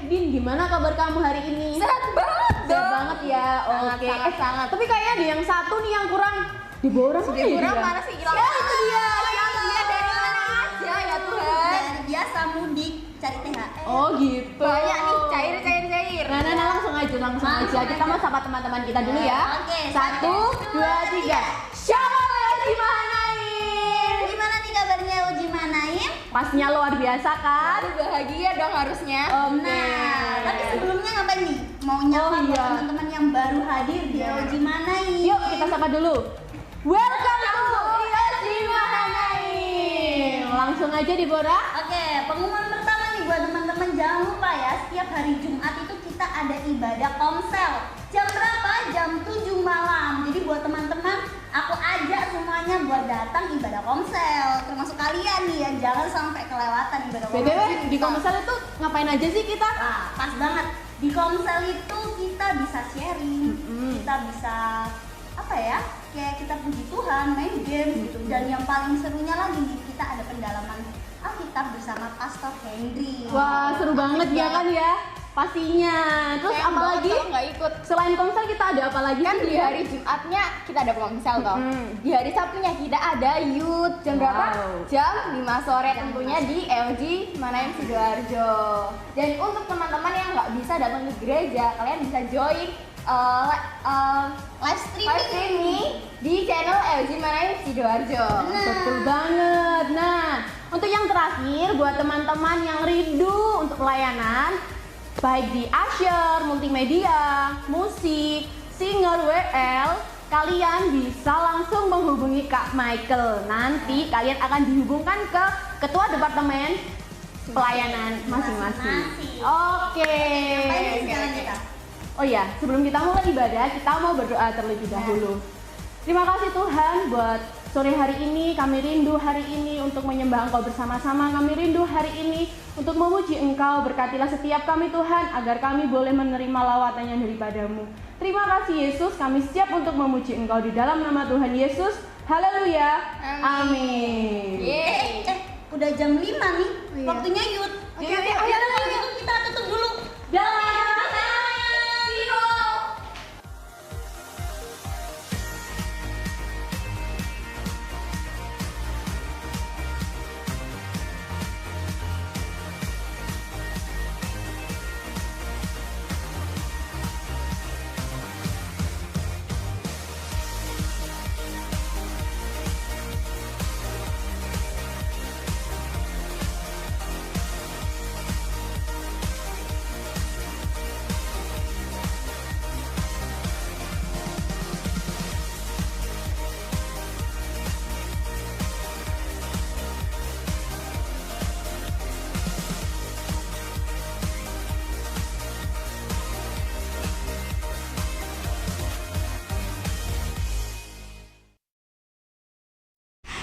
Din, gimana kabar kamu hari ini? Sehat banget dong. Sehat banget ya, oke. Sangat. Tapi kayaknya ada yang satu nih yang kurang. Di Bora mana ya? Bora mana sih? Ya itu dia. Dia dari mana aja ya Tuhan. Dan biasa mudik cari THR. Oh gitu. Banyak nih cair. Nah, langsung aja. Kita mau sapa teman-teman kita dulu ya. Oke, 1, 2, 3. Shalom Uji Mahanaim. Gimana nih kabarnya Uji Mahanaim? Pastinya luar biasa kan? Aduh, bahagia dong harusnya. Oke. Nah, tapi sebelumnya ngapain nih? Mau nyapa buat iya. teman-teman yang baru hadir di Uji Mahanaim. Yuk kita sapa dulu. Welcome to Uji Mahanaim. Langsung aja di Bora. Oke, pengumuman pertama nih buat teman-teman, jangan lupa ya, setiap hari Jumat itu kita ada ibadah komsel. Jam berapa? Jam 7 malam. Jadi buat teman-teman, aku ajak semuanya buat datang ibadah komsel. Termasuk kalian nih ya, jangan sampai kelewatan ibadah komsel. BTW di Komsel itu ngapain aja sih kita? Nah, pas banget. Di komsel itu kita bisa sharing, kita bisa apa ya? Kayak kita puji Tuhan, main game gitu. Dan yang paling serunya lagi nih, kita ada pendalaman Alkitab bersama Pastor Henry. Wah, seru banget ya kan ya? Pastinya. Terus Sayang apa banget lagi? kalau nggak ikut. Selain Komsel kita ada apa lagi? Kan di hari Jumatnya kita ada komsel toh. Di hari Sabtunya kita ada youth. Jam berapa? Wow. Jam 5 sore tentunya di LG Mahanaim Sidoarjo. Dan untuk teman-teman yang nggak bisa datang ke gereja, kalian bisa join Live streaming. di channel LG Mahanaim Sidoarjo. Betul banget. Nah, untuk yang terakhir buat teman-teman yang rindu untuk pelayanan baik di Usher, multimedia, musik, singer, WL, kalian bisa langsung menghubungi Kak Michael. Nanti kalian akan dihubungkan ke ketua departemen pelayanan masing-masing. Oke. Ngapain nih sekarang kita? Oh iya, sebelum kita mulai ibadah, kita mau berdoa terlebih dahulu. Terima kasih Tuhan buat sore hari ini, kami rindu hari ini untuk menyembah Engkau bersama-sama. Kami rindu hari ini untuk memuji Engkau. Berkatilah setiap kami Tuhan, agar kami boleh menerima lawatannya daripadamu. Terima kasih Yesus, kami siap untuk memuji Engkau di dalam nama Tuhan Yesus. Haleluya. Amin. Yeay. Udah jam 5 nih, iya. waktunya youth. Oke, Yuk, ayo kalau gitu kita tutup dulu.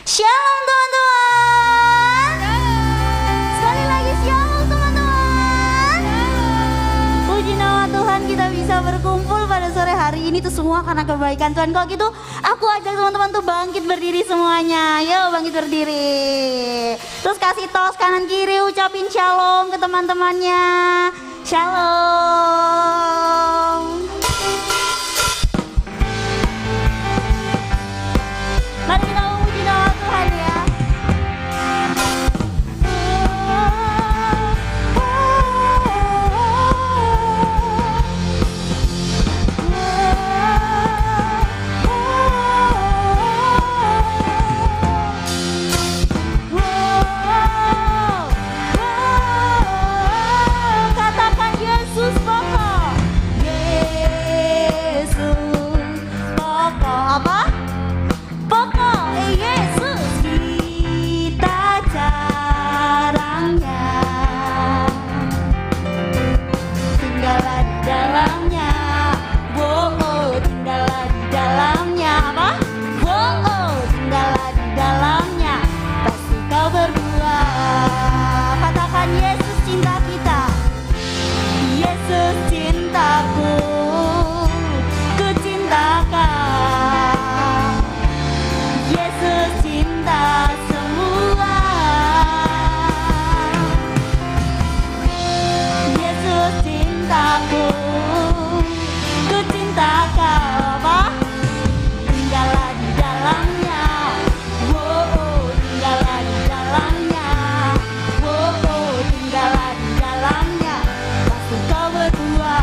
Shalom teman-teman. Sekali lagi shalom teman-teman. Puji nama Tuhan kita bisa berkumpul pada sore hari ini tuh semua karena kebaikan Tuhan. Kalau gitu aku ajak teman-teman tuh bangkit berdiri semuanya. Yo bangkit berdiri. Terus kasih tos kanan kiri, ucapin shalom ke teman-temannya. Shalom. Mari kita memuji nama Tuhan ya. Katakan Yesus Bapa. cintaku, ku cinta kau apa? Tinggallah di dalamnya, oh, tinggallah di dalamnya, oh, tinggallah di dalamnya, pasti kau berdua.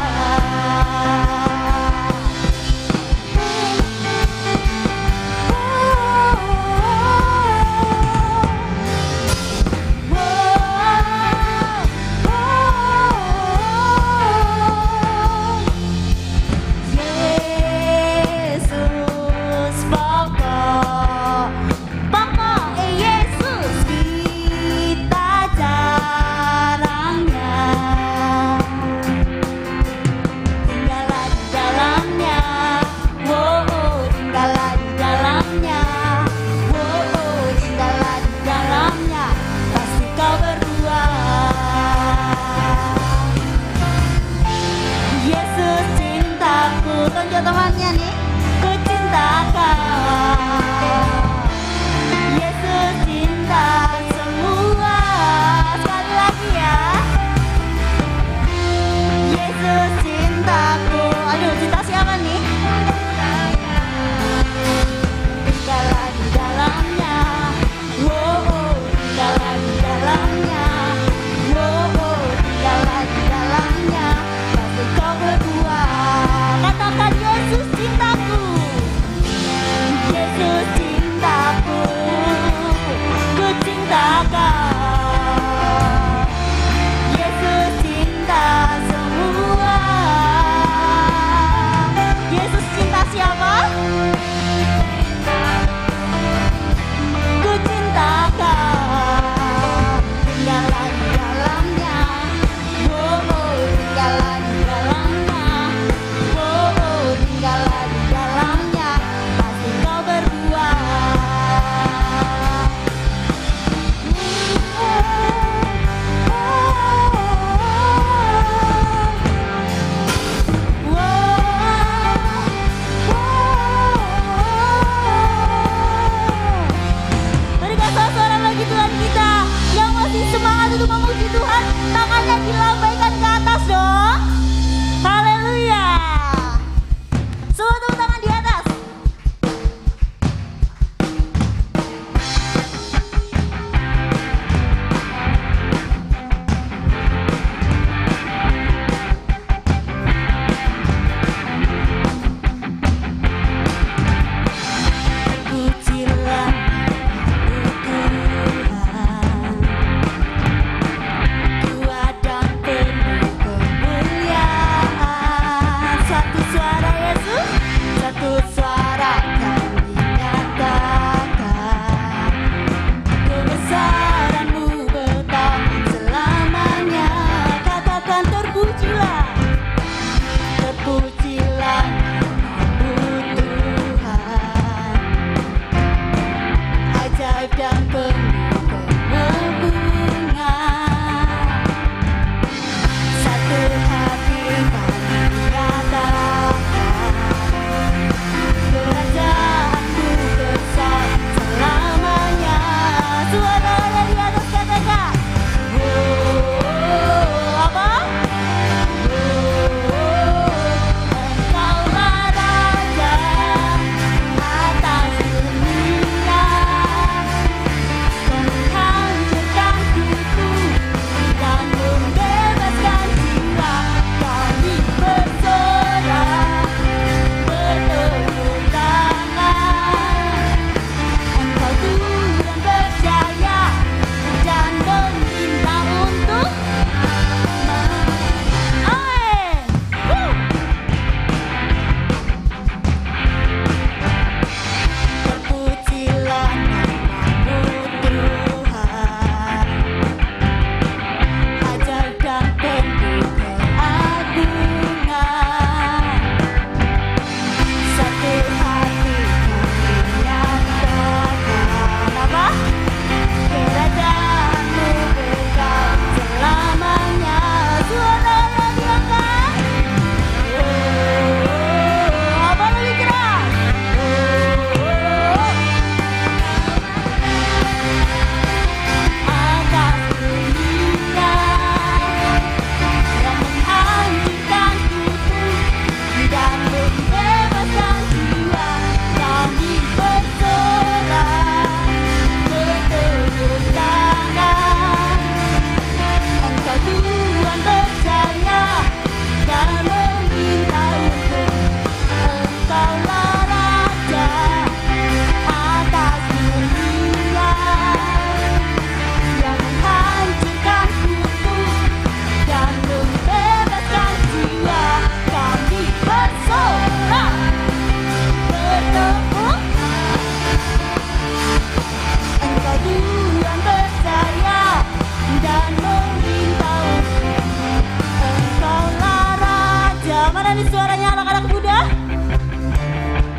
Mana nih suaranya anak-anak muda?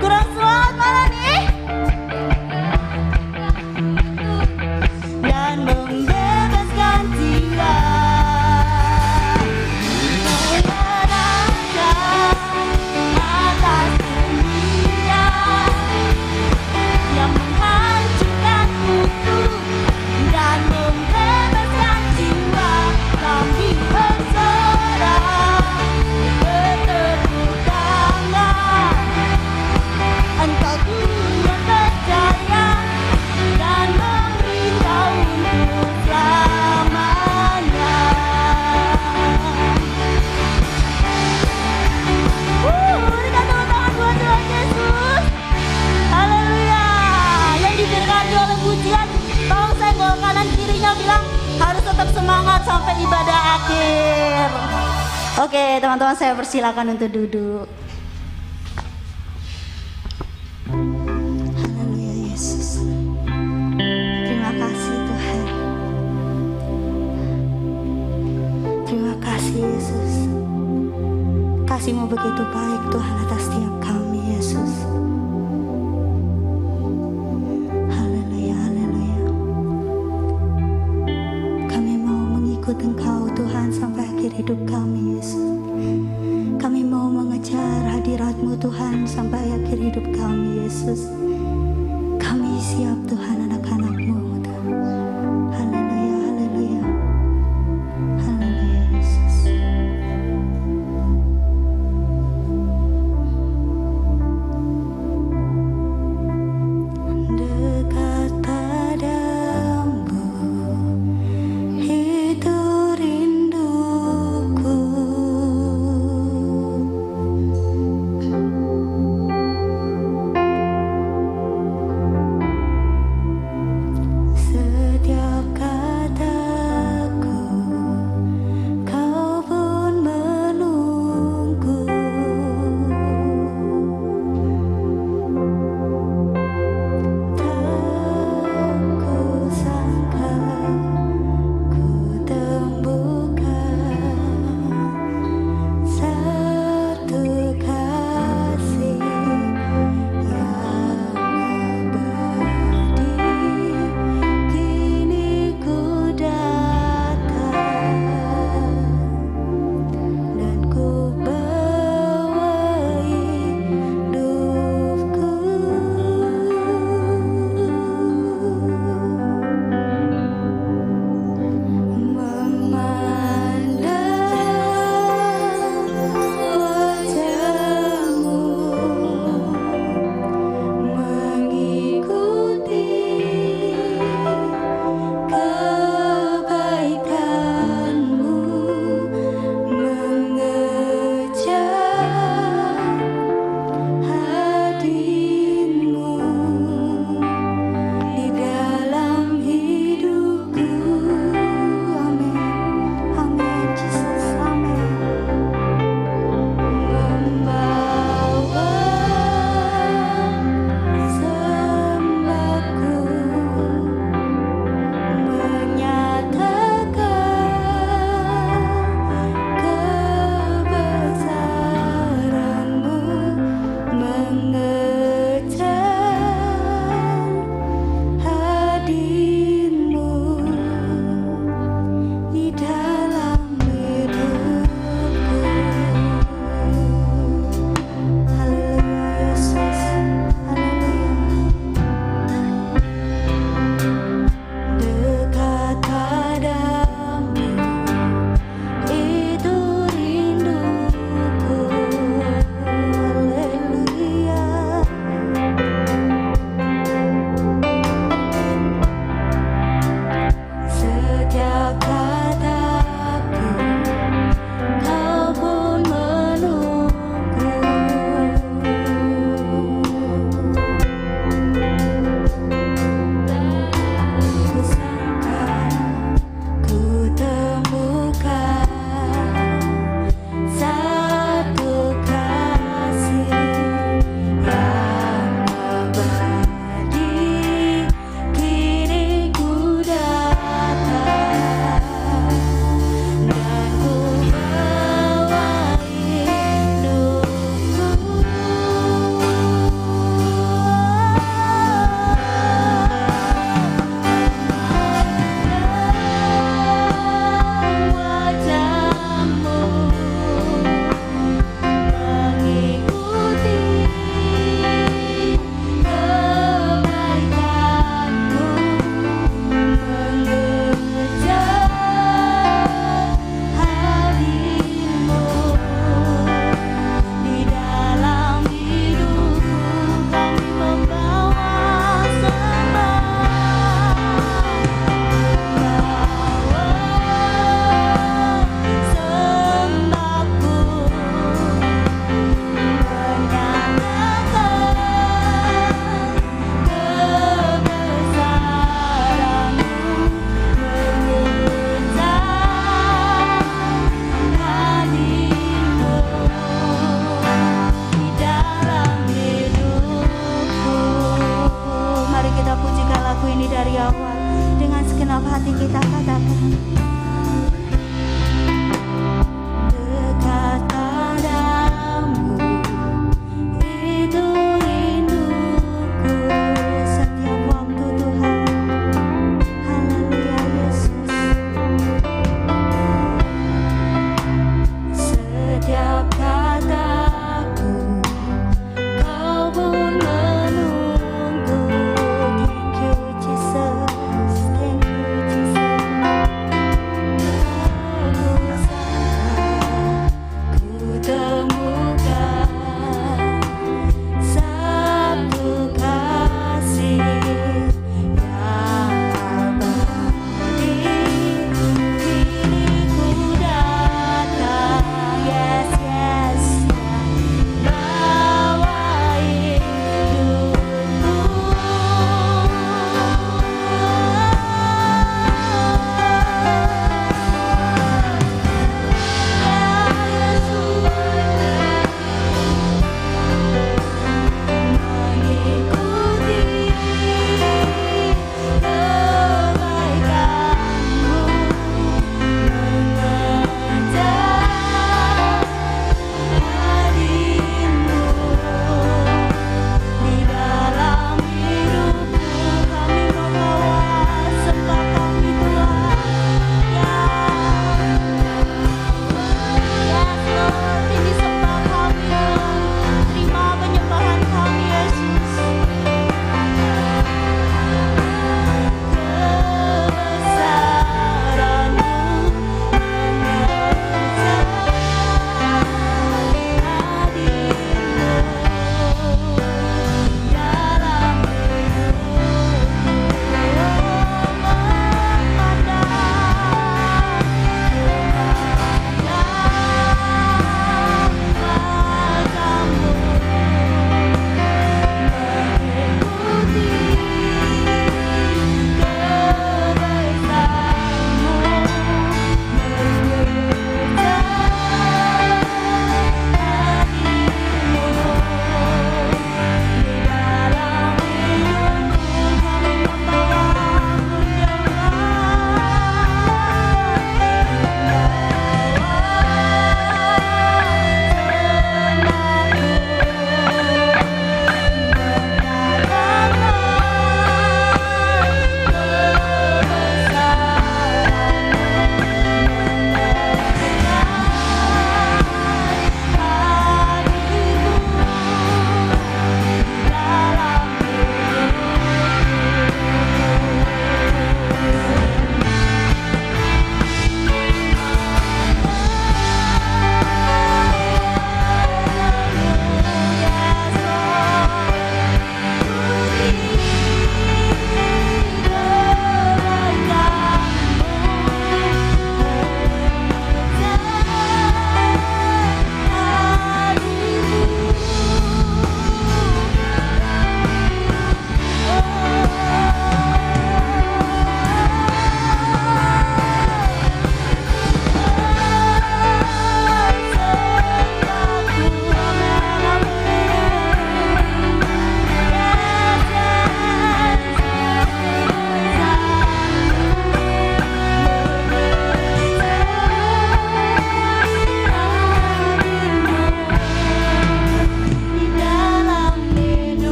Kurang semangat mana nih? Dan membebaskan jiwa. Atas dunia yang menghancurkan mutu dan membebaskan jiwa, kami bersorak bertepuk tangan. Engkau Tuhan percaya dan memberitahu untuk selamanya. Berikan tepuk tangan buat Tuhan Yesus. Haleluya. Yang diberkati oleh pujian, tolong senggol kanan kirinya, bilang harus tetap semangat sampai ibadah akhir. Oke teman-teman, saya persilakan untuk duduk. Haleluya Yesus. Terima kasih Tuhan. Terima kasih Yesus. Kasih-Mu begitu baik Tuhan atas setiap kami Yesus. Haleluya, haleluya. Kami mau mengikut Engkau Tuhan sampai akhir hidup kami Yesus. Kami mau mengejar hadirat-Mu Tuhan sampai akhir hidup kami Yesus. Kami siap Tuhan, anak-anak-Mu Tuhan. Haleluya, haleluya. Haleluya Yesus. Dekat padamu itu rinduku.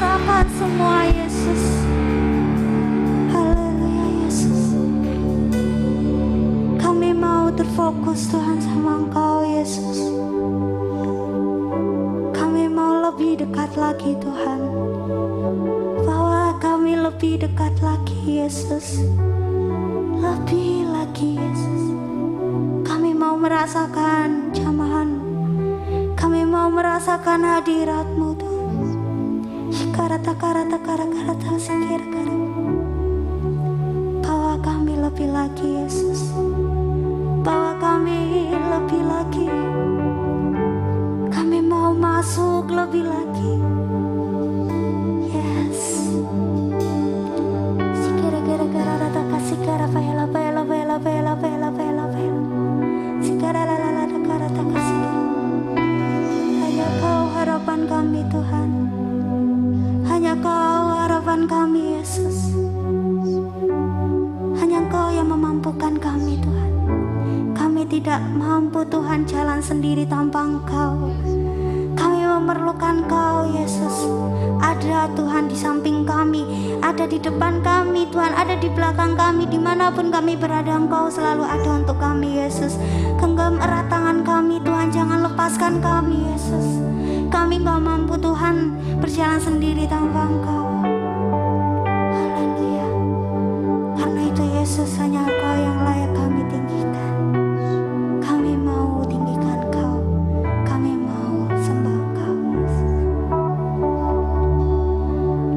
serahkan semua Yesus. Haleluya Yesus. Kami mau terfokus Tuhan sama Engkau Yesus. Kami mau lebih dekat lagi Tuhan. Bawa kami lebih dekat lagi Yesus. Lebih lagi Yesus. Kami mau merasakan jamahan. Kami mau merasakan hadirat-Mu Tuhan. Shikarata karata karata sikir. Bawa kami lebih lagi Yesus. Bawa kami lebih lagi. Kami mau masuk lebih lagi. Yes. Sikira gara kasih kara payala. Sikara la karata kasih. Hanya Kau harapan kami Tuhan. Hanya Kau harapan kami Yesus. Hanya Engkau yang memampukan kami Tuhan. Kami tidak mampu Tuhan jalan sendiri tanpa Engkau. Kami memerlukan Kau Yesus. Ada Tuhan di samping kami, ada di depan kami Tuhan, ada di belakang kami, dimanapun kami berada Engkau selalu ada untuk kami Yesus. Genggam erat tangan kami Tuhan, jangan lepaskan kami Yesus. Kami gak mampu Tuhan berjalan sendiri tanpa Engkau. Haleluya. Karena itu Yesus, hanya Engkau yang layak kami tinggikan. Kami mau tinggikan Kau. Kami mau sembah Kau Yesus.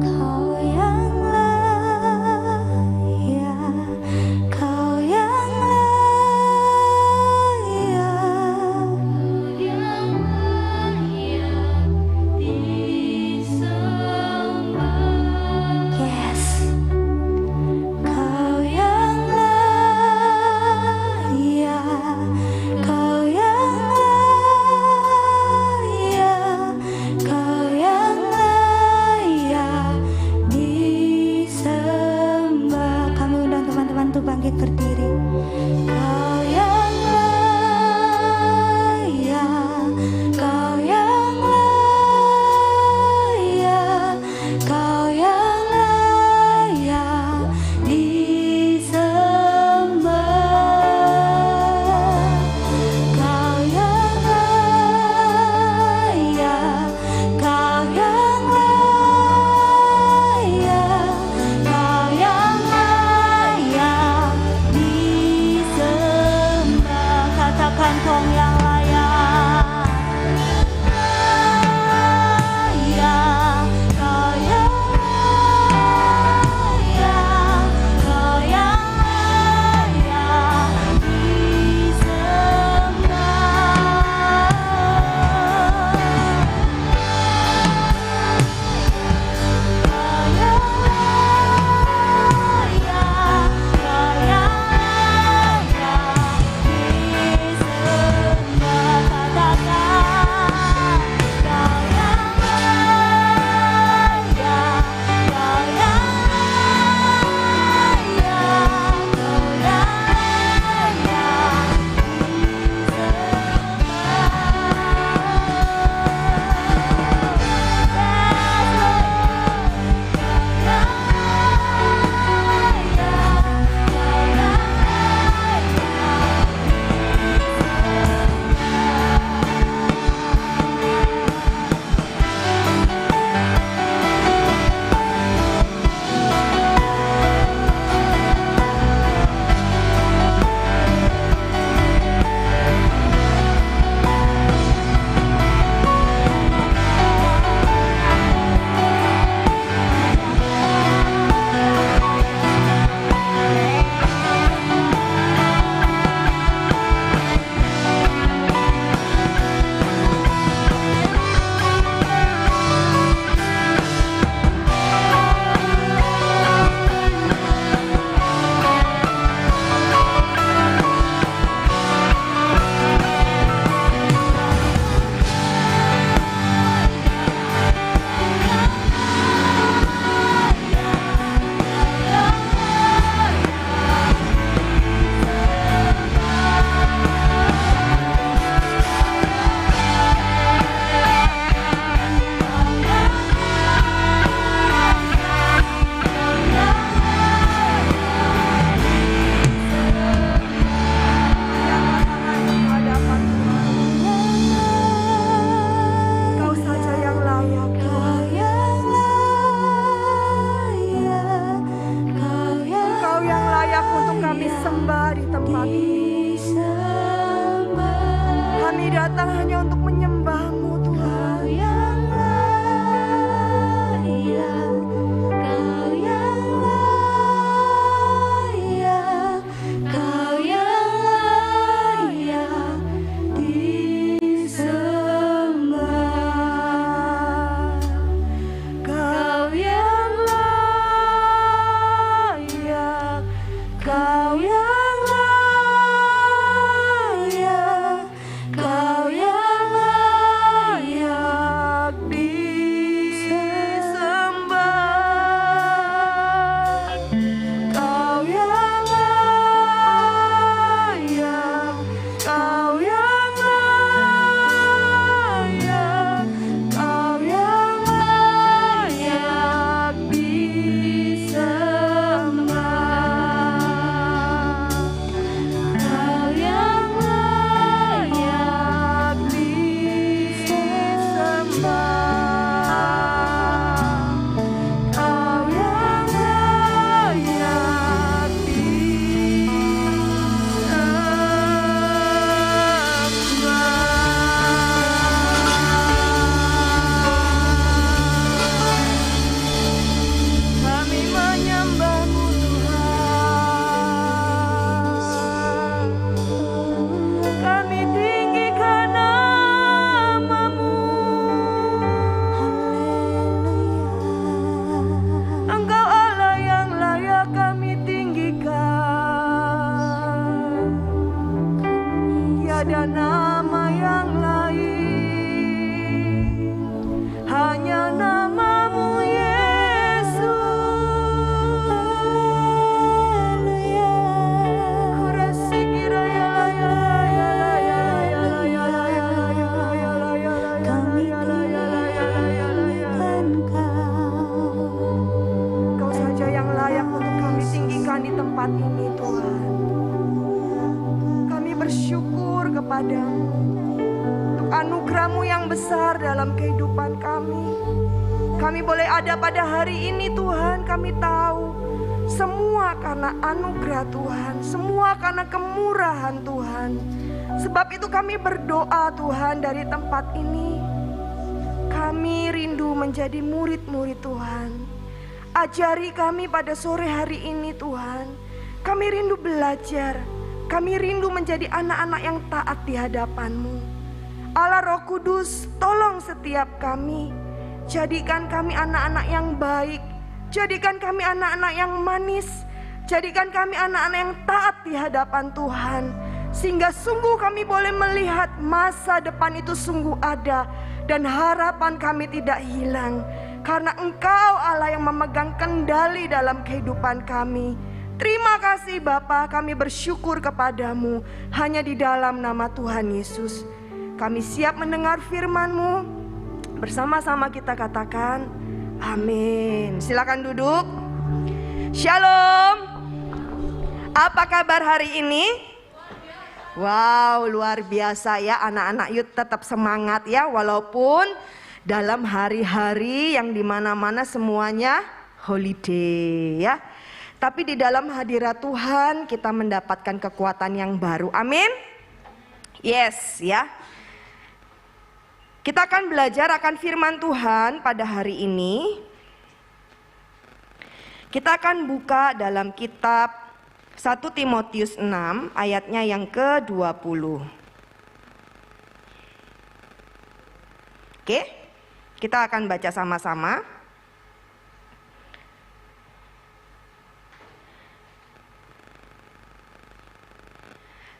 Kau yang layak, Kau yang layak, yang layak disembah. ada di tempat ini. Kami datang hanya untuk menyembah-Mu Tuhan. Tiada nama yang lain, hanya nama-Mu Yesus. Kau saja yang layak untuk kami tinggikan di tempat ini Tuhan. Kami bersyukur kepada-Mu untuk anugerah-Mu yang besar dalam kehidupan kami. Kami boleh ada pada hari ini Tuhan, kami tahu semua karena anugerah Tuhan, semua karena kemurahan Tuhan. Sebab itu kami berdoa Tuhan dari tempat ini. Kami rindu menjadi murid-murid Tuhan. Ajari kami pada sore hari ini Tuhan. Kami rindu belajar. Kami rindu menjadi anak-anak yang taat di hadapan-Mu. Allah Roh Kudus, tolong setiap kami. Jadikan kami anak-anak yang baik. Jadikan kami anak-anak yang manis. Jadikan kami anak-anak yang taat di hadapan Tuhan. Sehingga sungguh kami boleh melihat masa depan itu sungguh ada. Dan harapan kami tidak hilang. Karena Engkau Allah yang memegang kendali dalam kehidupan kami. Terima kasih Bapa, kami bersyukur kepada-Mu. Hanya di dalam nama Tuhan Yesus kami siap mendengar firman-Mu. Bersama-sama kita katakan amin. Silakan duduk. Shalom. Apa kabar hari ini? Wow, luar biasa ya, anak-anak yuk tetap semangat ya, walaupun dalam hari-hari yang dimana-mana semuanya holiday ya. Tapi di dalam hadirat Tuhan kita mendapatkan kekuatan yang baru. Amin. Yes ya. Kita akan belajar akan firman Tuhan pada hari ini. Kita akan buka dalam kitab 1 Timotius 6 ayatnya yang ke-20. Oke, kita akan baca sama-sama.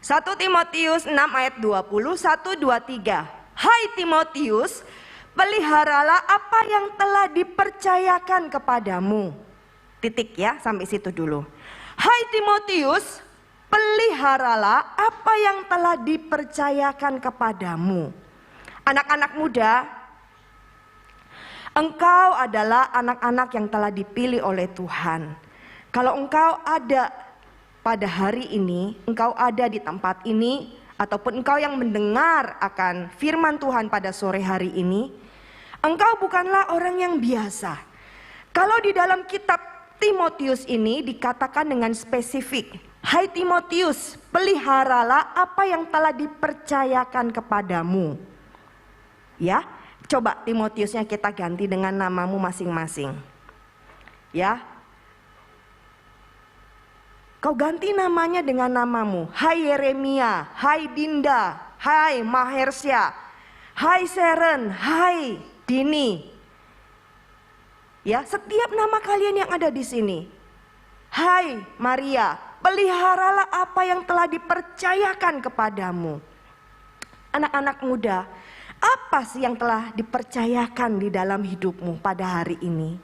Satu Timotius 6 ayat 20, 1, 2, 3. Hai Timotius, peliharalah apa yang telah dipercayakan kepadamu. Titik ya, sampai situ dulu. Hai Timotius, peliharalah apa yang telah dipercayakan kepadamu. Anak-anak muda, engkau adalah anak-anak yang telah dipilih oleh Tuhan. Kalau engkau ada pada hari ini, engkau ada di tempat ini, ataupun engkau yang mendengar akan firman Tuhan pada sore hari ini, engkau bukanlah orang yang biasa. Kalau di dalam kitab Timotius ini dikatakan dengan spesifik, Hai Timotius, peliharalah apa yang telah dipercayakan kepadamu. Ya, coba Timotiusnya kita ganti dengan namamu masing-masing. Ya, kau ganti namanya dengan namamu. Hai Yeremia, hai Dinda, hai Mahersya, hai Seren, hai Dini. Ya, setiap nama kalian yang ada di sini. Hai Maria, peliharalah apa yang telah dipercayakan kepadamu. Anak-anak muda, apa sih yang telah dipercayakan di dalam hidupmu pada hari ini?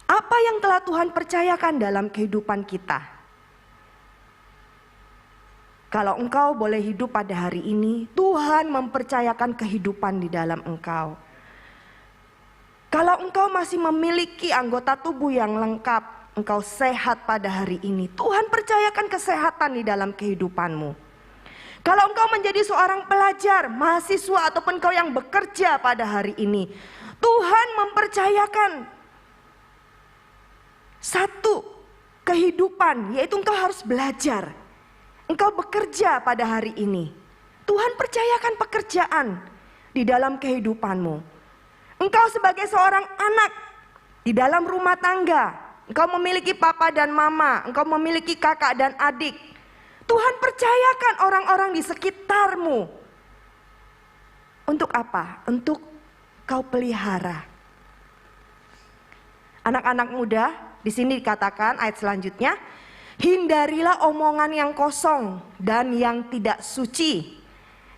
Apa yang telah Tuhan percayakan dalam kehidupan kita? Kalau engkau boleh hidup pada hari ini, Tuhan mempercayakan kehidupan di dalam engkau. Kalau engkau masih memiliki anggota tubuh yang lengkap, engkau sehat pada hari ini, Tuhan percayakan kesehatan di dalam kehidupanmu. Kalau engkau menjadi seorang pelajar, mahasiswa ataupun engkau yang bekerja pada hari ini, Tuhan mempercayakan satu kehidupan, yaitu engkau harus belajar. Engkau bekerja pada hari ini, Tuhan percayakan pekerjaan di dalam kehidupanmu. Engkau sebagai seorang anak di dalam rumah tangga, engkau memiliki papa dan mama, engkau memiliki kakak dan adik. Tuhan percayakan orang-orang di sekitarmu. Untuk apa? Untuk kau pelihara. Anak-anak muda, di sini dikatakan ayat selanjutnya, hindarilah omongan yang kosong dan yang tidak suci,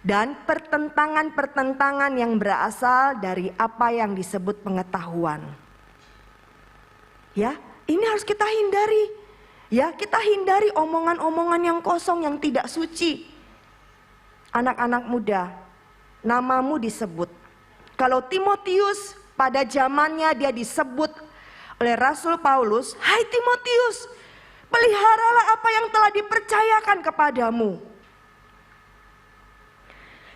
dan pertentangan-pertentangan yang berasal dari apa yang disebut pengetahuan. Ya, ini harus kita hindari. Ya, kita hindari omongan-omongan yang kosong, yang tidak suci. Anak-anak muda, namamu disebut. Kalau Timotius pada zamannya dia disebut oleh Rasul Paulus, hai Timotius, peliharalah apa yang telah dipercayakan kepadamu.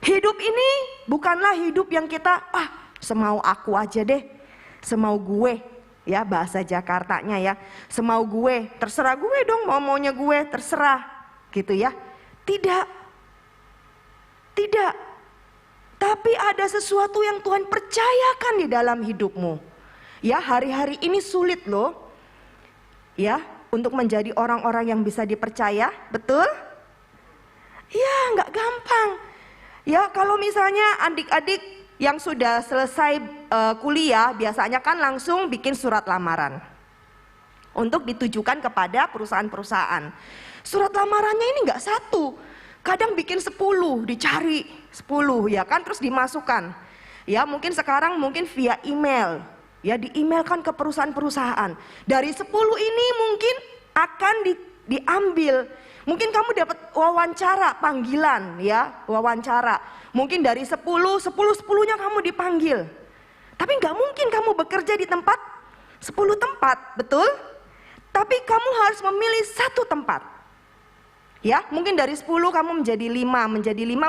Hidup ini bukanlah hidup yang kita, semau aku aja deh, semau gue, ya bahasa Jakartanya ya, semau gue, terserah gue dong, maunya gue, terserah, gitu ya. Tidak, tapi ada sesuatu yang Tuhan percayakan di dalam hidupmu. Ya, hari-hari ini sulit loh, ya, untuk menjadi orang-orang yang bisa dipercaya, betul? Ya, nggak gampang. Ya, kalau misalnya adik-adik yang sudah selesai kuliah, biasanya kan langsung bikin surat lamaran untuk ditujukan kepada perusahaan-perusahaan. Surat lamarannya ini nggak satu, kadang bikin 10, dicari 10 ya kan, terus dimasukkan. Ya, mungkin sekarang mungkin via email, ya di-emailkan ke perusahaan-perusahaan. Dari 10 ini mungkin akan diambil. Mungkin kamu dapat wawancara, panggilan ya, wawancara. Mungkin dari 10-10-nya kamu dipanggil. Tapi nggak mungkin kamu bekerja di tempat 10 tempat, betul? Tapi kamu harus memilih satu tempat. Ya, mungkin dari 10 kamu menjadi 5,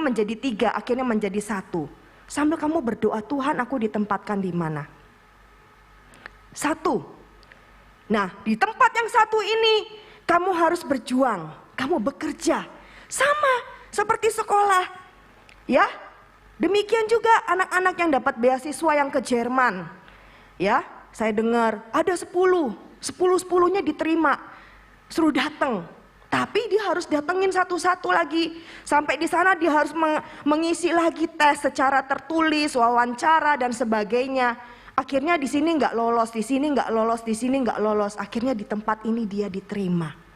menjadi 3, akhirnya menjadi 1. Sambil kamu berdoa, Tuhan aku ditempatkan di mana? 1. Nah, di tempat yang 1 ini kamu harus berjuang. Kamu bekerja sama seperti sekolah, ya. Demikian juga anak-anak yang dapat beasiswa yang ke Jerman, ya. Saya dengar ada 10-10-nya diterima, suruh datang. Tapi dia harus datengin satu-satu lagi. Sampai di sana dia harus mengisi lagi tes secara tertulis, wawancara dan sebagainya. Akhirnya di sini nggak lolos, di sini nggak lolos, di sini nggak lolos. Akhirnya di tempat ini dia diterima.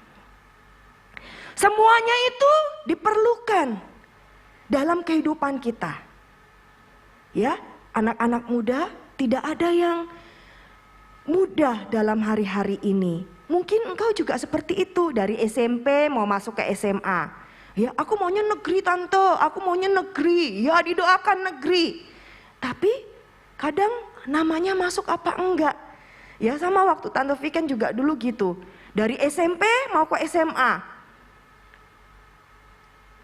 Semuanya itu diperlukan dalam kehidupan kita. Ya, anak-anak muda, tidak ada yang mudah dalam hari-hari ini. Mungkin engkau juga seperti itu, dari SMP mau masuk ke SMA. Ya, aku maunya negeri tante, aku maunya negeri. Ya, didoakan negeri. Tapi kadang namanya masuk apa enggak. Ya, sama waktu tante Viken juga dulu gitu. Dari SMP mau ke SMA.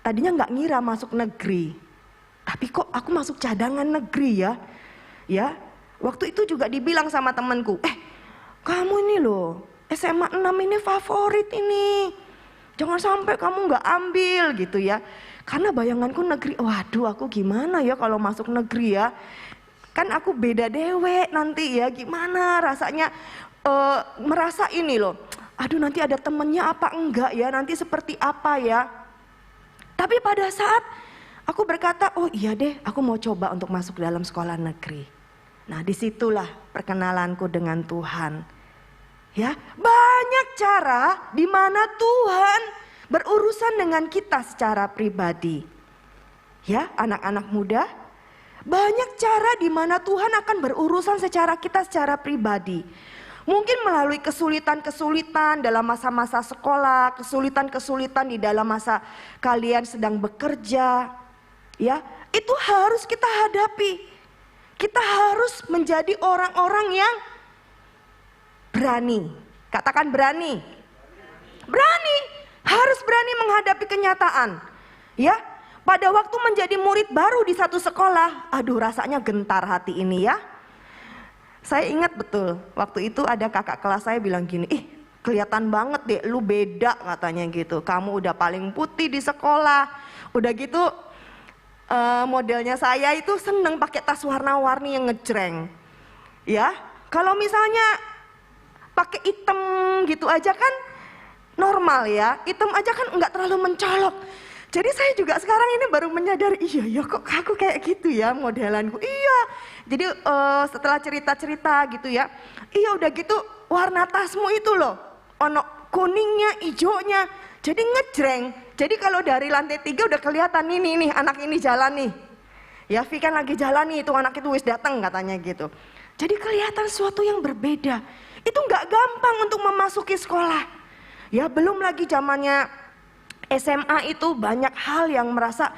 Tadinya nggak ngira masuk negeri, tapi kok aku masuk cadangan negeri ya? Ya, waktu itu juga dibilang sama temanku, kamu ini loh SMA 6 ini favorit ini. Jangan sampai kamu nggak ambil gitu ya. Karena bayanganku negeri, waduh aku gimana ya kalau masuk negeri ya. Kan aku beda dewe nanti ya, gimana rasanya merasa ini loh. Aduh nanti ada temennya apa enggak ya, nanti seperti apa ya. Tapi pada saat aku berkata, oh iya deh aku mau coba untuk masuk dalam sekolah negeri. Nah disitulah perkenalanku dengan Tuhan. Ya, banyak cara di mana Tuhan berurusan dengan kita secara pribadi. Ya, anak-anak muda, banyak cara di mana Tuhan akan berurusan secara kita secara pribadi. Mungkin melalui kesulitan-kesulitan dalam masa-masa sekolah, kesulitan-kesulitan di dalam masa kalian sedang bekerja. Ya, itu harus kita hadapi. Kita harus menjadi orang-orang yang berani. Katakan berani. Berani. Harus berani menghadapi kenyataan. Ya, pada waktu menjadi murid baru di satu sekolah, aduh rasanya gentar hati ini ya. Saya ingat betul, waktu itu ada kakak kelas saya bilang gini, ih kelihatan banget deh lu beda katanya gitu. Kamu udah paling putih di sekolah. Udah gitu modelnya saya itu seneng pakai tas warna-warni yang ngejreng. Ya, kalau misalnya pakai hitam gitu aja kan normal ya, hitam aja kan nggak terlalu mencolok. Jadi saya juga sekarang ini baru menyadari, iya ya kok aku kayak gitu ya modelanku. Iya, jadi setelah cerita-cerita gitu ya, iya udah gitu warna tasmu itu loh, ono kuningnya, hijaunya, jadi ngejreng. Jadi kalau dari lantai 3 udah kelihatan nih anak ini jalan nih. Ya Vi kan lagi jalan nih, itu anak itu wis datang katanya gitu. Jadi kelihatan sesuatu yang berbeda. Itu nggak gampang untuk memasuki sekolah. Ya belum lagi zamannya SMA itu banyak hal yang merasa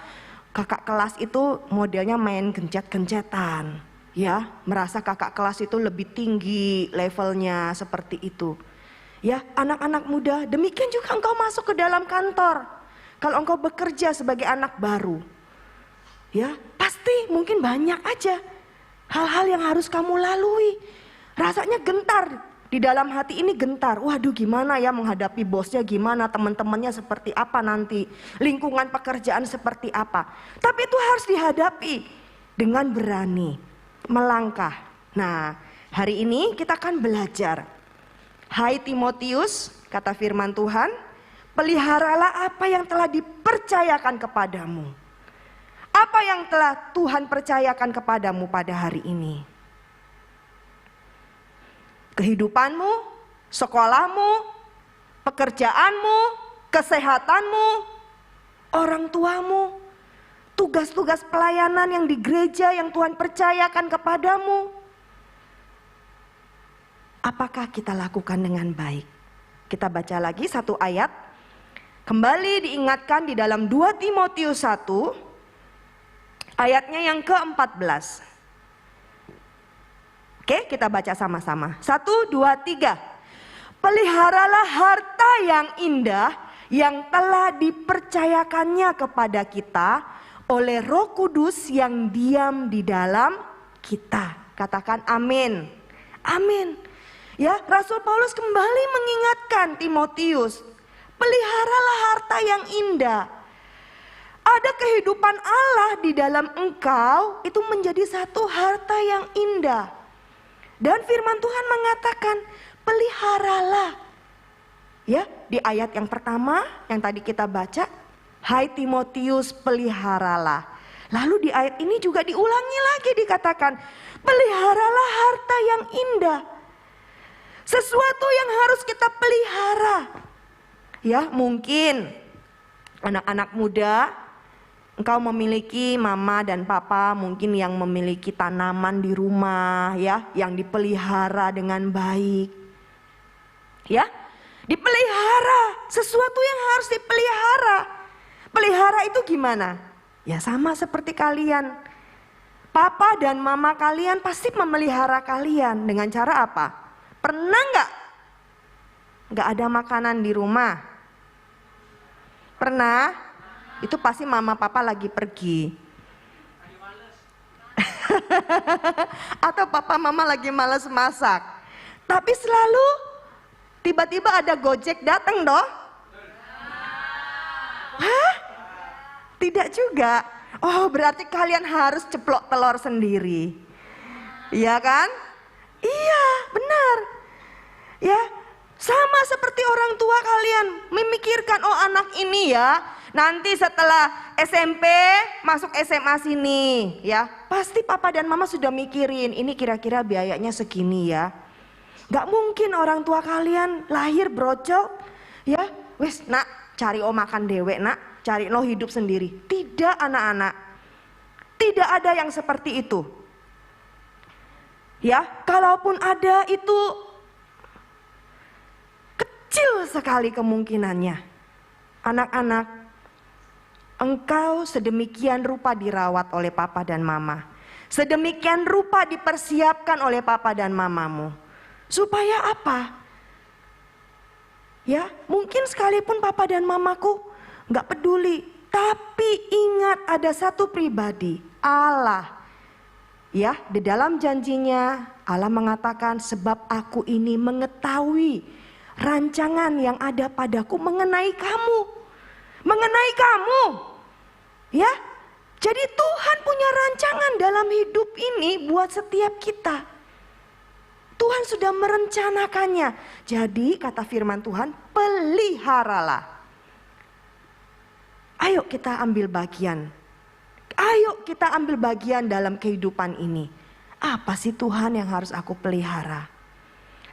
kakak kelas itu modelnya main gencet-gencetan. Ya, merasa kakak kelas itu lebih tinggi levelnya seperti itu. Ya, anak-anak muda, demikian juga engkau masuk ke dalam kantor. Kalau engkau bekerja sebagai anak baru. Ya, pasti mungkin banyak aja hal-hal yang harus kamu lalui. Rasanya gentar. Di dalam hati ini gentar, waduh gimana ya menghadapi bosnya, gimana teman-temannya seperti apa nanti, lingkungan pekerjaan seperti apa. Tapi itu harus dihadapi dengan berani, melangkah. Nah hari ini kita akan belajar. Hai Timotius, kata firman Tuhan, peliharalah apa yang telah dipercayakan kepadamu. Apa yang telah Tuhan percayakan kepadamu pada hari ini? Kehidupanmu, sekolahmu, pekerjaanmu, kesehatanmu, orang tuamu, tugas-tugas pelayanan yang di gereja yang Tuhan percayakan kepadamu. Apakah kita lakukan dengan baik? Kita baca lagi satu ayat. Kembali diingatkan di dalam 2 Timotius 1, ayatnya yang ke-14. Oke, kita baca sama-sama. 1, 2, 3. Peliharalah harta yang indah yang telah dipercayakannya kepada kita oleh Roh Kudus yang diam di dalam kita. Katakan amin. Amin. Ya, Rasul Paulus kembali mengingatkan Timotius, peliharalah harta yang indah. Ada kehidupan Allah di dalam engkau, itu menjadi satu harta yang indah. Dan firman Tuhan mengatakan peliharalah. Ya, di ayat yang pertama yang tadi kita baca, hai Timotius peliharalah. Lalu di ayat ini juga diulangi lagi dikatakan, peliharalah harta yang indah. Sesuatu yang harus kita pelihara. Ya, mungkin anak-anak muda, engkau memiliki mama dan papa mungkin yang memiliki tanaman di rumah ya, yang dipelihara dengan baik. Ya, dipelihara, sesuatu yang harus dipelihara. Pelihara itu gimana? Ya sama seperti kalian. Papa dan mama kalian pasti memelihara kalian dengan cara apa? Pernah nggak ada makanan di rumah? Pernah? Itu pasti mama papa lagi pergi. Atau papa mama lagi malas masak. Tapi selalu Tiba-tiba ada Gojek datang doh. Hah? Tidak juga. Oh, berarti kalian harus ceplok telur sendiri. Iya kan? Iya, benar. Ya, sama seperti orang tua kalian memikirkan, oh anak ini ya, nanti setelah SMP masuk SMA sini ya, pasti papa dan mama sudah mikirin ini kira-kira biayanya segini ya. Gak mungkin orang tua kalian lahir brocol ya, wes nak cari makan dewek nak, cari lo hidup sendiri. Tidak anak-anak, tidak ada yang seperti itu. Ya, kalaupun ada itu kecil sekali kemungkinannya. Anak-anak, engkau sedemikian rupa dirawat oleh papa dan mama. Sedemikian rupa dipersiapkan oleh papa dan mamamu. Supaya apa? Ya, mungkin sekalipun papa dan mamaku gak peduli. Tapi ingat ada satu pribadi, Allah. Ya, di dalam janjinya Allah mengatakan sebab aku ini mengetahui rancangan yang ada padaku mengenai kamu. Mengenai kamu. Ya, jadi Tuhan punya rancangan dalam hidup ini buat setiap kita. Tuhan sudah merencanakannya. Jadi kata firman Tuhan, peliharalah. Ayo kita ambil bagian. Ayo kita ambil bagian dalam kehidupan ini. Apa sih Tuhan yang harus aku pelihara?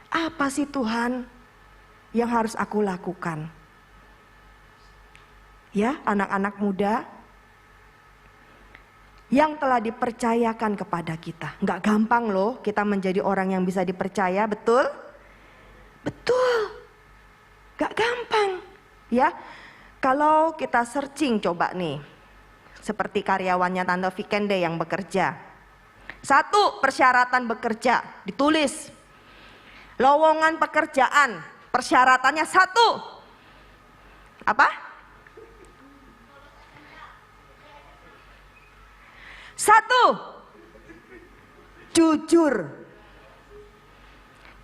Apa sih Tuhan yang harus aku lakukan? Ya, anak-anak muda yang telah dipercayakan kepada kita. Nggak gampang loh kita menjadi orang yang bisa dipercaya, betul? Betul. Nggak gampang. Ya, kalau kita searching coba nih. Seperti karyawannya Tante Vikende yang bekerja. 1, persyaratan bekerja, ditulis. Lowongan pekerjaan, persyaratannya 1. Apa? 1, jujur.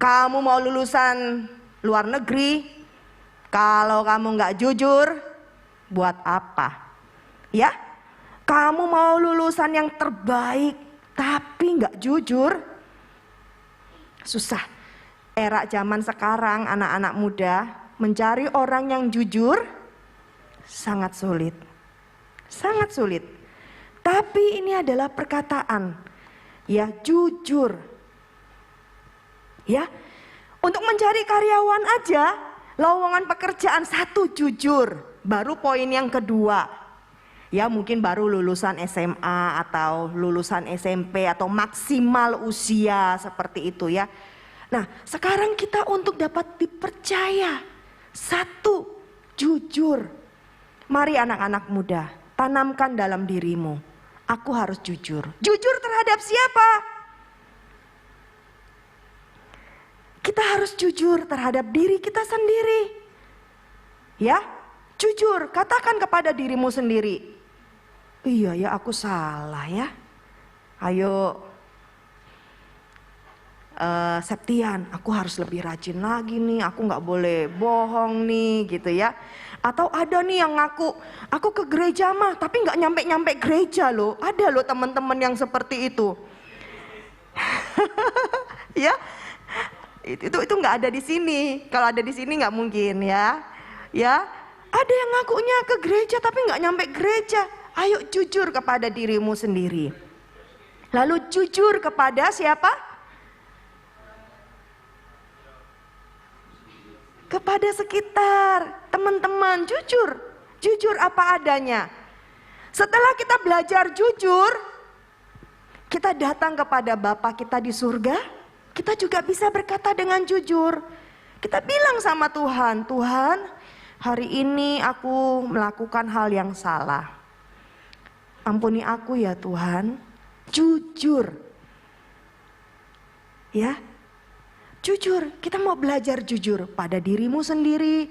Kamu mau lulusan luar negeri, kalau kamu nggak jujur, buat apa? Ya? Kamu mau lulusan yang terbaik, tapi nggak jujur, susah. Era zaman sekarang anak-anak muda mencari orang yang jujur sangat sulit. Sangat sulit. Tapi ini adalah perkataan, ya jujur. Ya, untuk mencari karyawan aja, lowongan pekerjaan 1 jujur. Baru poin yang kedua. Ya mungkin baru lulusan SMA atau lulusan SMP atau maksimal usia seperti itu ya. Nah sekarang kita untuk dapat dipercaya 1, jujur. Mari anak-anak muda tanamkan dalam dirimu. Aku harus jujur. Jujur terhadap siapa? Kita harus jujur terhadap diri kita sendiri. Ya, jujur, katakan kepada dirimu sendiri. Iya ya aku salah ya. Ayo Septian, aku harus lebih rajin lagi nih. Aku gak boleh bohong nih gitu ya. Atau ada nih yang ngaku, aku ke gereja mah tapi gak nyampe-nyampe gereja loh. Ada loh teman-teman yang seperti itu. Ya, itu gak ada di sini. Kalau ada di sini gak mungkin ya. Ya, ada yang ngakunya ke gereja tapi gak nyampe gereja. Ayo jujur kepada dirimu sendiri. Lalu jujur kepada siapa? Kepada sekitar, teman-teman, jujur. Jujur apa adanya. Setelah kita belajar jujur, kita datang kepada Bapa kita di surga, kita juga bisa berkata dengan jujur. Kita bilang sama Tuhan, Tuhan, hari ini aku melakukan hal yang salah. Ampuni aku ya Tuhan, jujur. Ya, jujur, kita mau belajar jujur pada dirimu sendiri,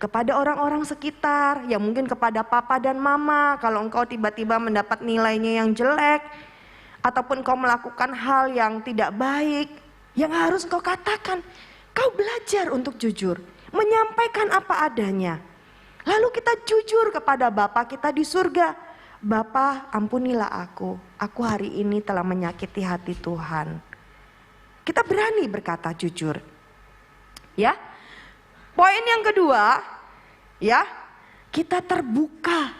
kepada orang-orang sekitar, ya mungkin kepada papa dan mama. Kalau engkau tiba-tiba mendapat nilainya yang jelek, ataupun kau melakukan hal yang tidak baik, yang harus engkau katakan, Kau belajar untuk jujur, menyampaikan apa adanya. Lalu kita jujur kepada Bapa kita di surga. Bapa, ampunilah aku hari ini telah menyakiti hati Tuhan. Kita berani berkata jujur. Ya. Poin yang kedua, ya, kita terbuka.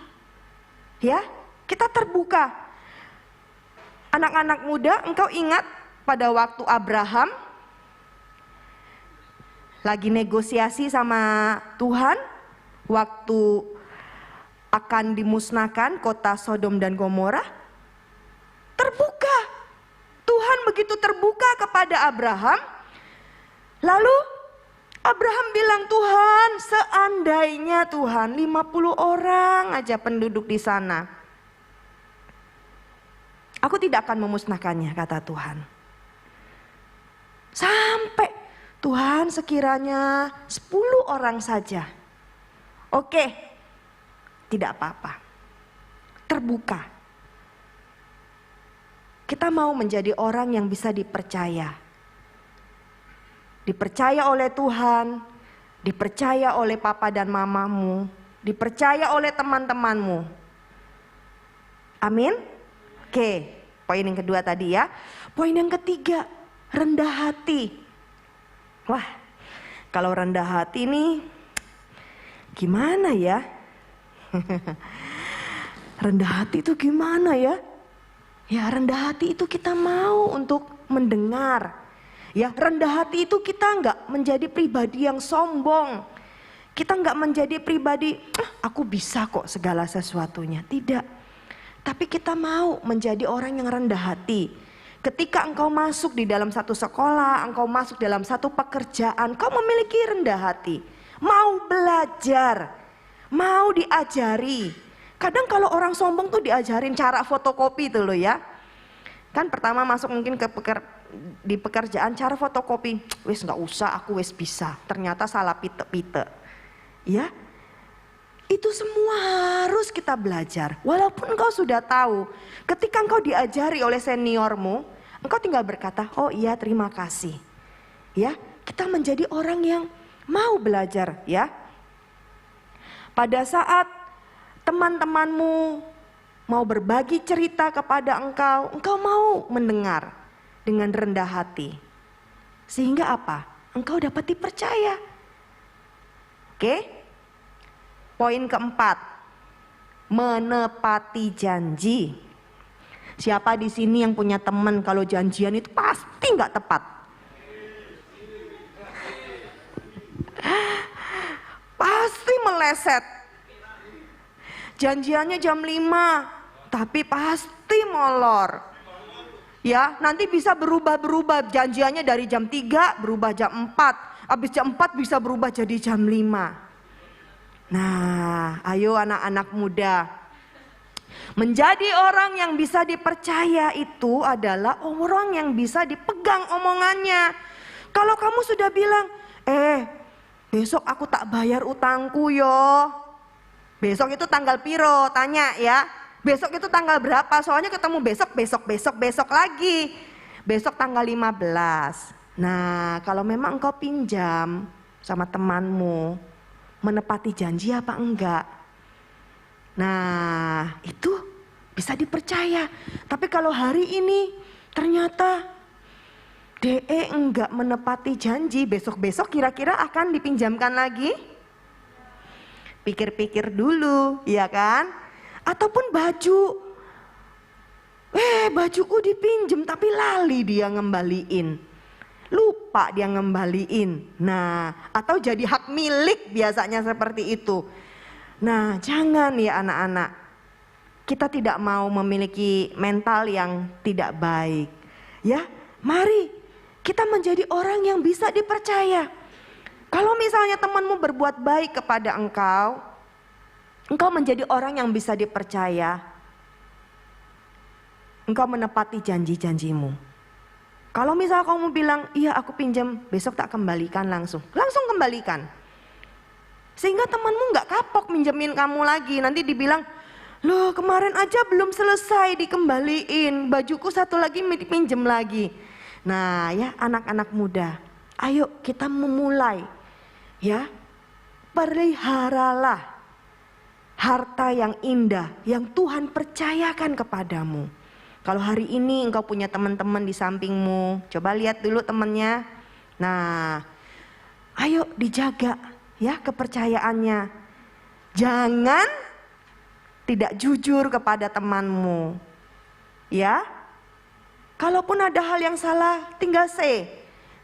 Ya, kita terbuka. Anak-anak muda, engkau ingat pada waktu Abraham lagi negosiasi sama Tuhan, waktu akan dimusnahkan kota Sodom dan Gomora, terbuka. Tuhan begitu terbuka kepada Abraham. Lalu Abraham bilang, Tuhan, seandainya Tuhan 50 orang aja penduduk di sana, aku tidak akan memusnahkannya, kata Tuhan. Sampai Tuhan sekiranya 10 orang saja. Oke, tidak apa-apa. Terbuka. Kita mau menjadi orang yang bisa dipercaya. Dipercaya oleh Tuhan, dipercaya oleh papa dan mamamu, dipercaya oleh teman-temanmu. Amin? Oke, poin yang kedua tadi ya. Poin yang ketiga, rendah hati. Wah, kalau rendah hati nih gimana ya? Rendah hati itu gimana ya? Ya, rendah hati itu kita mau untuk mendengar. Ya, rendah hati itu kita enggak menjadi pribadi yang sombong. Kita enggak menjadi pribadi, aku bisa kok segala sesuatunya. Tidak. Tapi kita mau menjadi orang yang rendah hati. Ketika engkau masuk di dalam satu sekolah, engkau masuk dalam satu pekerjaan, kau memiliki rendah hati. Mau belajar, mau diajari. Kadang kalau orang sombong tuh diajarin cara fotokopi tuh loh ya. Kan pertama masuk mungkin ke di pekerjaan cara fotokopi, wes nggak usah, aku wes bisa. Ternyata salah pite-pite. Ya, itu semua harus kita belajar. Walaupun engkau sudah tahu, ketika engkau diajari oleh seniormu, engkau tinggal berkata, oh iya terima kasih. Ya, kita menjadi orang yang mau belajar ya. Pada saat teman-temanmu mau berbagi cerita kepada engkau, engkau mau mendengar dengan rendah hati. Sehingga apa? Engkau dapat dipercaya. Oke? Poin keempat, menepati janji. Siapa di sini yang punya teman kalau janjian itu pasti nggak tepat? Pasti meleset. Janjiannya jam 5, tapi pasti molor. Ya, nanti bisa berubah-berubah. Janjiannya dari jam 3 berubah jam 4. Habis jam 4 bisa berubah jadi jam 5. Nah, ayo anak-anak muda. Menjadi orang yang bisa dipercaya itu adalah orang yang bisa dipegang omongannya. Kalau kamu sudah bilang, besok aku tak bayar utangku yo. Besok itu tanggal piro, tanya ya. Besok itu tanggal berapa, soalnya ketemu besok lagi. Besok tanggal 15. Nah, kalau memang engkau pinjam sama temanmu, menepati janji apa enggak? Nah, itu bisa dipercaya. Tapi kalau hari ini ternyata DE enggak menepati janji, besok-besok kira-kira akan dipinjamkan lagi? Pikir-pikir dulu, ya kan? Ataupun baju, bajuku dipinjem tapi lali dia ngembaliin, lupa dia ngembaliin. Nah, atau jadi hak milik biasanya seperti itu. Nah, jangan ya anak-anak, kita tidak mau memiliki mental yang tidak baik. Ya, mari kita menjadi orang yang bisa dipercaya. Kalau misalnya temanmu berbuat baik kepada engkau menjadi orang yang bisa dipercaya. Engkau menepati janji-janjimu. Kalau misal kamu bilang, iya aku pinjam, besok tak kembalikan langsung kembalikan. Sehingga temanmu gak kapok minjemin kamu lagi. Nanti dibilang, loh kemarin aja belum selesai dikembaliin, bajuku satu lagi dipinjem lagi. Nah ya anak-anak muda, Ayo kita memulai, ya. Peliharalah harta yang indah yang Tuhan percayakan kepadamu. Kalau hari ini engkau punya teman-teman di sampingmu, coba lihat dulu temannya. Nah, ayo dijaga ya kepercayaannya. Jangan tidak jujur kepada temanmu. Ya. Kalaupun ada hal yang salah, tinggal say,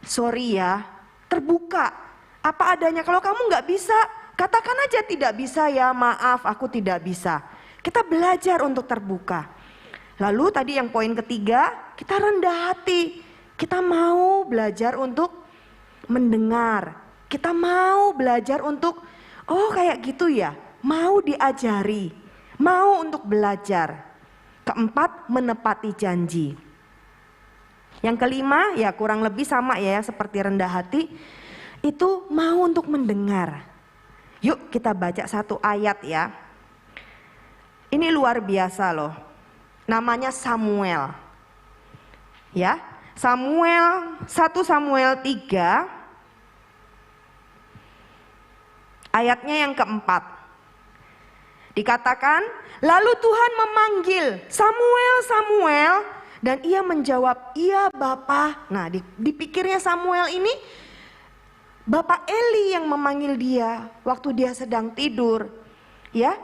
sorry ya, terbuka. Apa adanya, kalau kamu nggak bisa, katakan aja tidak bisa ya, maaf aku tidak bisa. Kita belajar untuk terbuka. Lalu tadi yang poin ketiga, kita rendah hati. Kita mau belajar untuk mendengar. Kita mau belajar untuk, oh kayak gitu ya, mau diajari, mau untuk belajar. Keempat, menepati janji. Yang kelima, ya kurang lebih sama ya seperti rendah hati, itu mau untuk mendengar. Yuk kita baca satu ayat ya. Ini luar biasa loh. Namanya Samuel. Ya, Samuel 1 Samuel 3 ayatnya yang keempat. Dikatakan, lalu Tuhan memanggil Samuel, Samuel, dan ia menjawab, iya Bapa. Nah dipikirnya Samuel ini Bapak Eli yang memanggil dia waktu dia sedang tidur. Ya.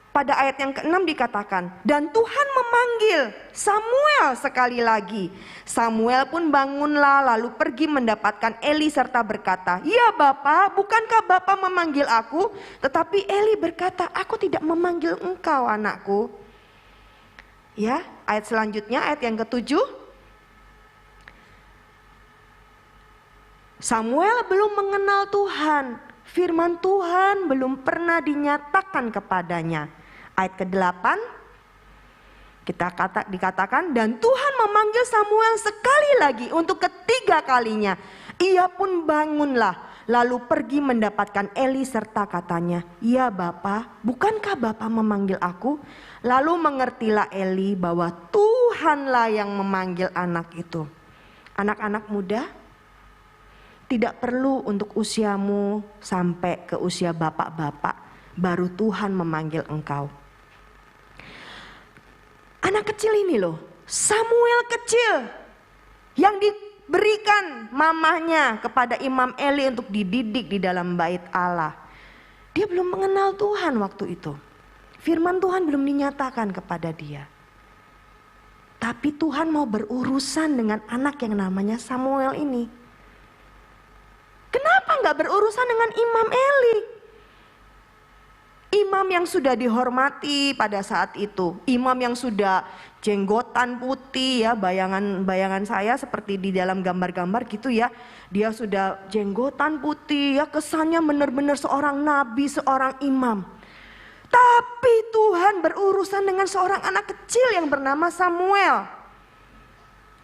Pada ayat yang ke-6 dikatakan, dan Tuhan memanggil Samuel sekali lagi. Samuel pun bangunlah lalu pergi mendapatkan Eli serta berkata, ya Bapa, bukankah Bapa memanggil aku? Tetapi Eli berkata, aku tidak memanggil engkau anakku. Ya, ayat selanjutnya, ayat yang ke-7. Samuel belum mengenal Tuhan, firman Tuhan belum pernah dinyatakan kepadanya. Ayat ke-8 dikatakan, dan Tuhan memanggil Samuel sekali lagi untuk ketiga kalinya. Ia pun bangunlah lalu pergi mendapatkan Eli serta katanya, ya Bapa, bukankah Bapa memanggil aku? Lalu mengertilah Eli bahwa Tuhanlah yang memanggil anak itu. Anak-anak muda, tidak perlu untuk usiamu sampai ke usia bapak-bapak, baru Tuhan memanggil engkau. Anak kecil ini loh, Samuel kecil yang diberikan mamahnya kepada Imam Eli untuk dididik di dalam bait Allah. Dia belum mengenal Tuhan waktu itu. Firman Tuhan belum dinyatakan kepada dia. Tapi Tuhan mau berurusan dengan anak yang namanya Samuel ini. Kenapa gak berurusan dengan Imam Eli? Imam yang sudah dihormati pada saat itu. Imam yang sudah jenggotan putih ya. Bayangan saya seperti di dalam gambar-gambar gitu ya. Dia sudah jenggotan putih ya. Kesannya benar-benar seorang nabi, seorang imam. Tapi Tuhan berurusan dengan seorang anak kecil yang bernama Samuel.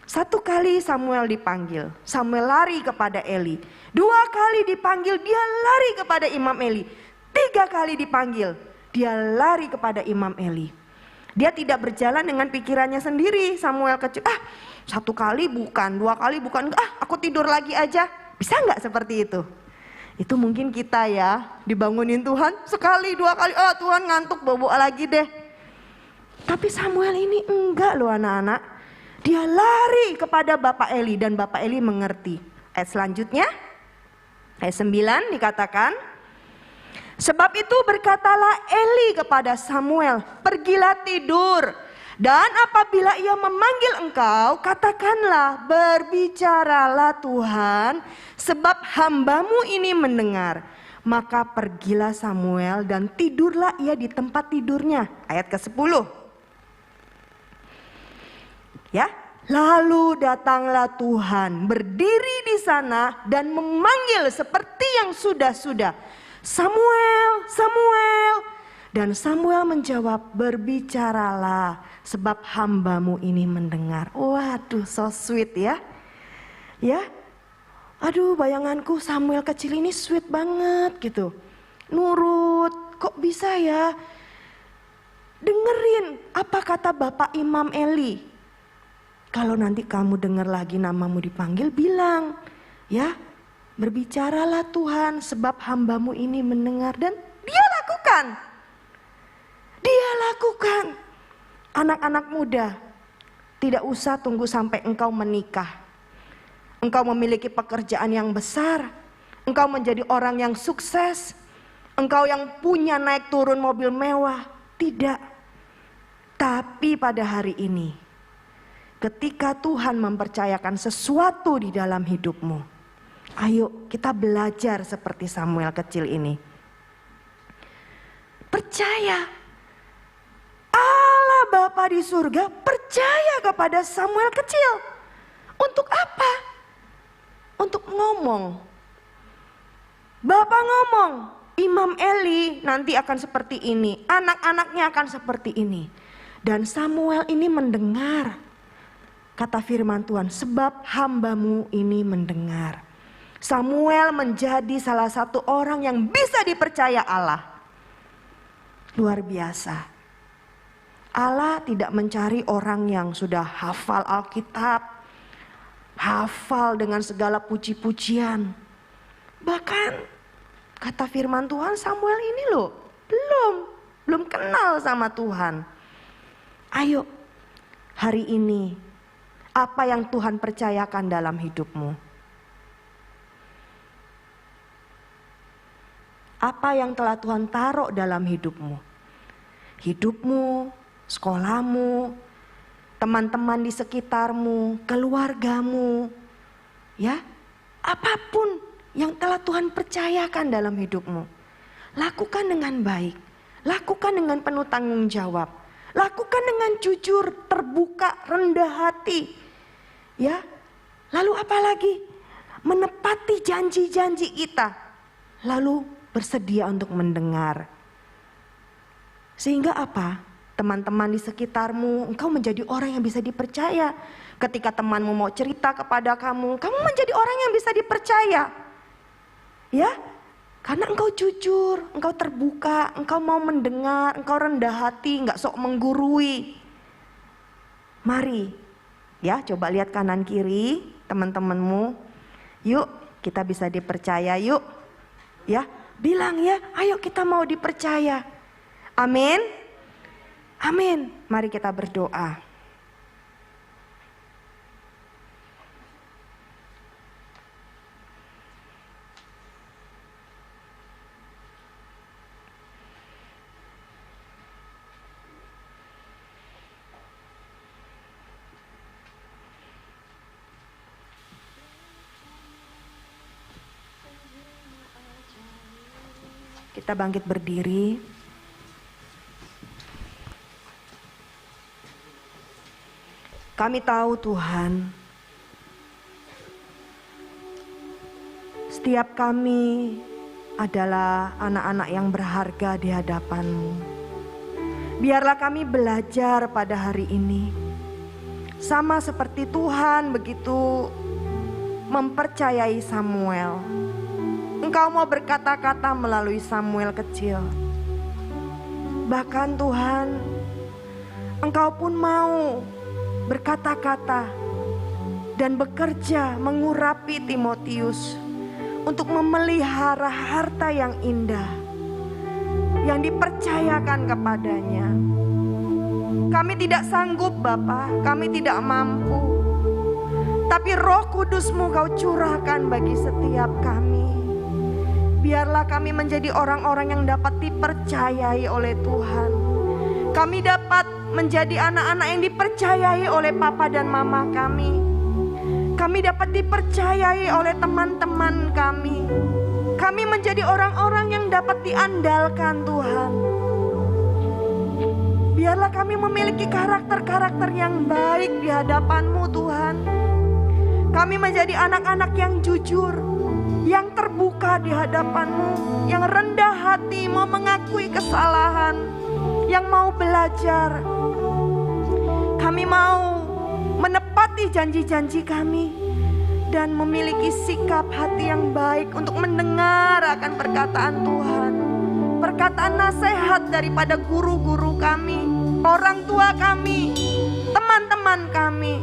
Satu kali Samuel dipanggil, Samuel lari kepada Eli. 2 kali dipanggil, dia lari kepada Imam Eli. 3 kali dipanggil, dia lari kepada Imam Eli. Dia tidak berjalan dengan pikirannya sendiri. Samuel kecil, 1 kali bukan, 2 kali bukan, aku tidur lagi aja. Bisa nggak seperti itu? Itu mungkin kita ya, dibangunin Tuhan sekali 2 kali, Tuhan ngantuk bobo lagi deh. Tapi Samuel ini enggak loh anak-anak. Dia lari kepada Bapak Eli dan Bapak Eli mengerti. Ayat selanjutnya, ayat 9 dikatakan, sebab itu berkatalah Eli kepada Samuel, pergilah tidur. Dan apabila ia memanggil engkau, katakanlah, berbicaralah Tuhan, sebab hambamu ini mendengar. Maka pergilah Samuel dan tidurlah ia di tempat tidurnya. Ayat ke-10. Ya, lalu datanglah Tuhan berdiri di sana dan memanggil seperti yang sudah-sudah, Samuel, Samuel. Dan Samuel menjawab, berbicaralah sebab hambamu ini mendengar. Waduh, so sweet ya. Ya, aduh bayanganku Samuel kecil ini sweet banget gitu. Nurut, kok bisa ya? Dengerin apa kata Bapak Imam Eli. Kalau nanti kamu dengar lagi namamu dipanggil, bilang, Ya, berbicaralah Tuhan sebab hamba-Mu ini mendengar, dan Dia lakukan. Dia lakukan. Anak-anak muda, tidak usah tunggu sampai engkau menikah. Engkau memiliki pekerjaan yang besar. Engkau menjadi orang yang sukses. Engkau yang punya naik turun mobil mewah. Tidak. Tapi pada hari ini, ketika Tuhan mempercayakan sesuatu di dalam hidupmu, ayo kita belajar seperti Samuel kecil ini. Percaya. Allah Bapa di surga percaya kepada Samuel kecil. Untuk apa? Untuk ngomong. Bapak ngomong, Imam Eli nanti akan seperti ini, anak-anaknya akan seperti ini. Dan Samuel ini mendengar. Kata firman Tuhan, sebab hamba-Mu ini mendengar. Samuel menjadi salah satu orang yang bisa dipercaya Allah. Luar biasa. Allah tidak mencari orang yang sudah hafal Alkitab, hafal dengan segala puji-pujian. Bahkan kata firman Tuhan, Samuel ini loh belum kenal sama Tuhan. Ayo, hari ini apa yang Tuhan percayakan dalam hidupmu? Apa yang telah Tuhan taruh dalam hidupmu? Hidupmu, sekolahmu, teman-teman di sekitarmu, keluargamu, ya, apapun yang telah Tuhan percayakan dalam hidupmu, lakukan dengan baik, lakukan dengan penuh tanggung jawab, lakukan dengan jujur, terbuka, rendah hati, ya. Lalu apa lagi? Menepati janji-janji kita, lalu bersedia untuk mendengar. Sehingga apa? Teman-teman di sekitarmu, engkau menjadi orang yang bisa dipercaya. Ketika temanmu mau cerita kepada kamu, kamu menjadi orang yang bisa dipercaya. Ya, karena engkau jujur, engkau terbuka, engkau mau mendengar, engkau rendah hati, enggak sok menggurui. Mari, ya, coba lihat kanan kiri teman-temanmu. Yuk, kita bisa dipercaya, yuk. Ya, bilang ya, ayo kita mau dipercaya. Amin. Amin. Mari kita berdoa. Kita bangkit berdiri. Kami tahu Tuhan, setiap kami adalah anak-anak yang berharga di hadapan-Mu. Biarlah kami belajar pada hari ini, sama seperti Tuhan begitu mempercayai Samuel. Engkau mau berkata-kata melalui Samuel kecil. Bahkan Tuhan, Engkau pun mau berkata-kata dan bekerja mengurapi Timotius untuk memelihara harta yang indah yang dipercayakan kepadanya. Kami tidak sanggup Bapa, kami tidak mampu, tapi Roh Kudus-Mu Kau curahkan bagi setiap kami. Biarlah kami menjadi orang-orang yang dapat dipercayai oleh Tuhan. Kami dapat menjadi anak-anak yang dipercayai oleh Papa dan Mama kami. Kami dapat dipercayai oleh teman-teman kami. Kami menjadi orang-orang yang dapat diandalkan Tuhan. Biarlah kami memiliki karakter-karakter yang baik di hadapan-Mu Tuhan. Kami menjadi anak-anak yang jujur, yang terbuka di hadapan-Mu, yang rendah hati, mau mengakui kesalahan, yang mau belajar. Kami mau menepati janji-janji kami dan memiliki sikap hati yang baik untuk mendengar akan perkataan Tuhan. Perkataan nasihat daripada guru-guru kami, orang tua kami, teman-teman kami.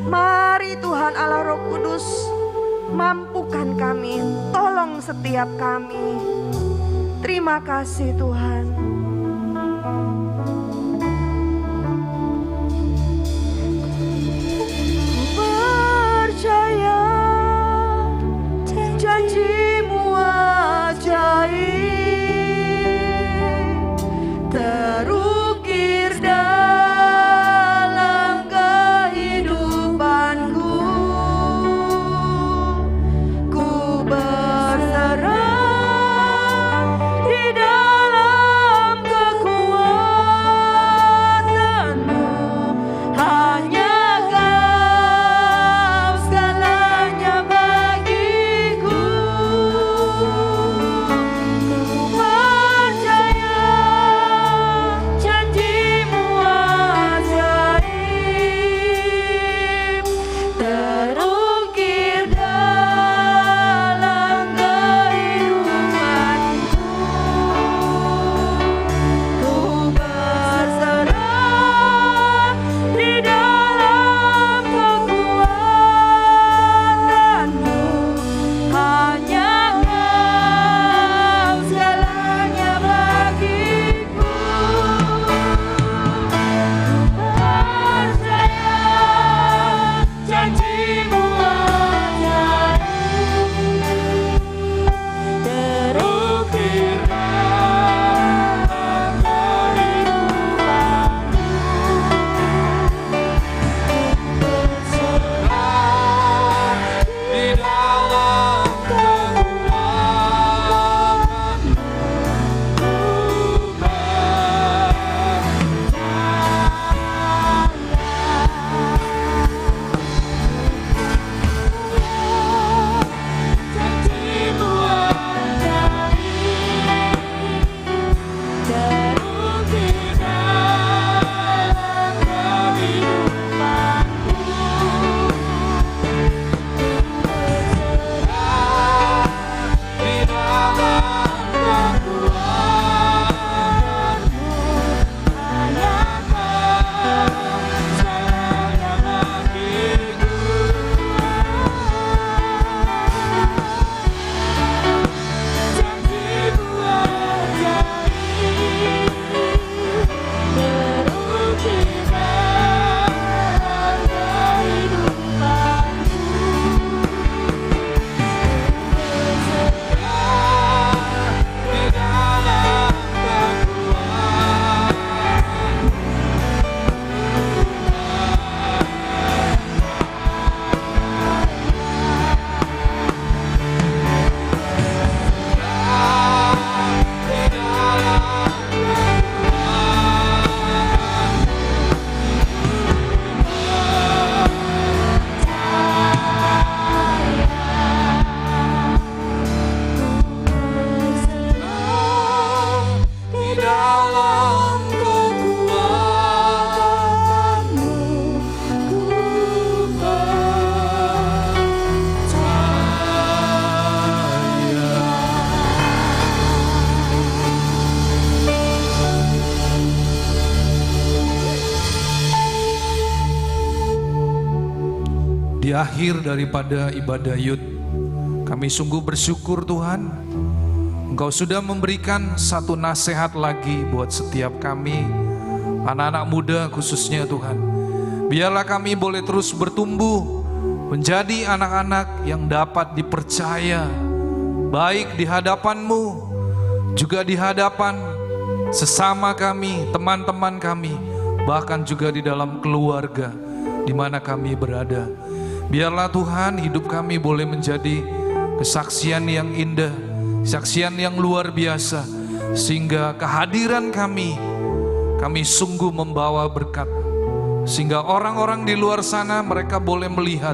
Mari Tuhan Allah Roh Kudus, mampukan kami, tolong setiap kami. Terima kasih Tuhan. Percaya janji-Mu ajaib, terukir dalam kehidupanku. Ku berserah di dalam kekuatan-Mu. Hanya Kau segalanya bagiku. Ku percaya janji-Mu ajaib, terukir dalam kehidupanku. Ku berserah di dalam kekuatan-Mu. Hanya Kau segalanya bagiku. Percaya janji-Mu ajaib, terukir dalam kehidupanku. Berserah di dalam kekuatan-Mu. Janji-Mu ajaib, terukir dalam kehidupanku. Berserah di dalam kekuatan-Mu. Hanya Kau segalanya bagiku. Janji-Mu ajaib, terukir dalam kehidupanku. Berserah di dalam kekuatan-Mu. Di dalam kekuatan-Mu, ku Di akhir daripada ibadah Yud, kami sungguh bersyukur Tuhan, Engkau sudah memberikan satu nasihat lagi buat setiap kami, anak-anak muda khususnya Tuhan. Biarlah kami boleh terus bertumbuh, menjadi anak-anak yang dapat dipercaya, baik di hadapan-Mu, juga di hadapan sesama kami, teman-teman kami, bahkan juga di dalam keluarga di mana kami berada. Biarlah Tuhan hidup kami boleh menjadi kesaksian yang indah, kesaksian yang luar biasa, sehingga kehadiran kami sungguh membawa berkat, sehingga orang-orang di luar sana mereka boleh melihat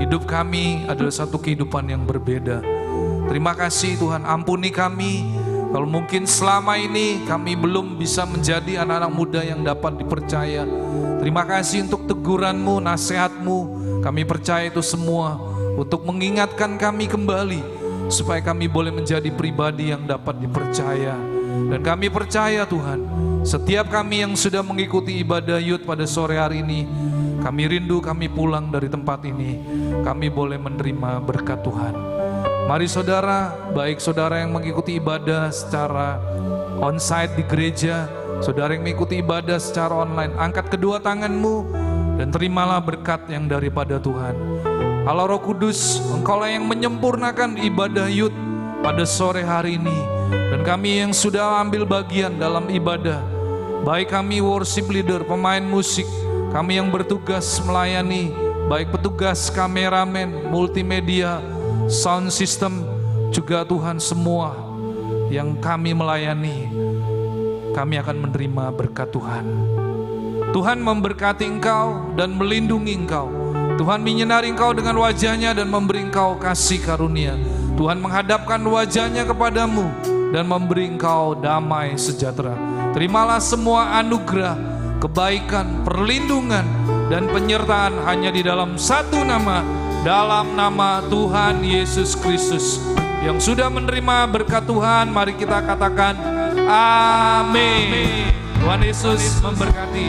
hidup kami adalah satu kehidupan yang berbeda. Terima kasih Tuhan, ampuni kami kalau mungkin selama ini kami belum bisa menjadi anak-anak muda yang dapat dipercaya. Terima kasih untuk teguran-Mu, nasihat-Mu. Kami percaya itu semua untuk mengingatkan kami kembali, supaya kami boleh menjadi pribadi yang dapat dipercaya. Dan kami percaya Tuhan, setiap kami yang sudah mengikuti ibadah Yud pada sore hari ini, Kami rindu kami pulang dari tempat ini, kami boleh menerima berkat Tuhan. Mari saudara, baik saudara yang mengikuti ibadah secara onsite di gereja, saudara yang mengikuti ibadah secara online, angkat kedua tanganmu dan terimalah berkat yang daripada Tuhan. Allah Roh Kudus, Engkaulah yang menyempurnakan ibadah Youth pada sore hari ini. Dan kami yang sudah ambil bagian dalam ibadah, baik kami worship leader, pemain musik, kami yang bertugas melayani, baik petugas kameramen, multimedia, sound system, juga Tuhan semua yang kami melayani, kami akan menerima berkat Tuhan. Tuhan memberkati engkau dan melindungi engkau. Tuhan menyinari engkau dengan wajahnya dan memberi engkau kasih karunia. Tuhan menghadapkan wajahnya kepadamu dan memberi engkau damai sejahtera. Terimalah semua anugerah, kebaikan, perlindungan, dan penyertaan hanya di dalam satu nama, dalam nama Tuhan Yesus Kristus. Yang sudah menerima berkat Tuhan, mari kita katakan amin. Tuhan Yesus memberkati.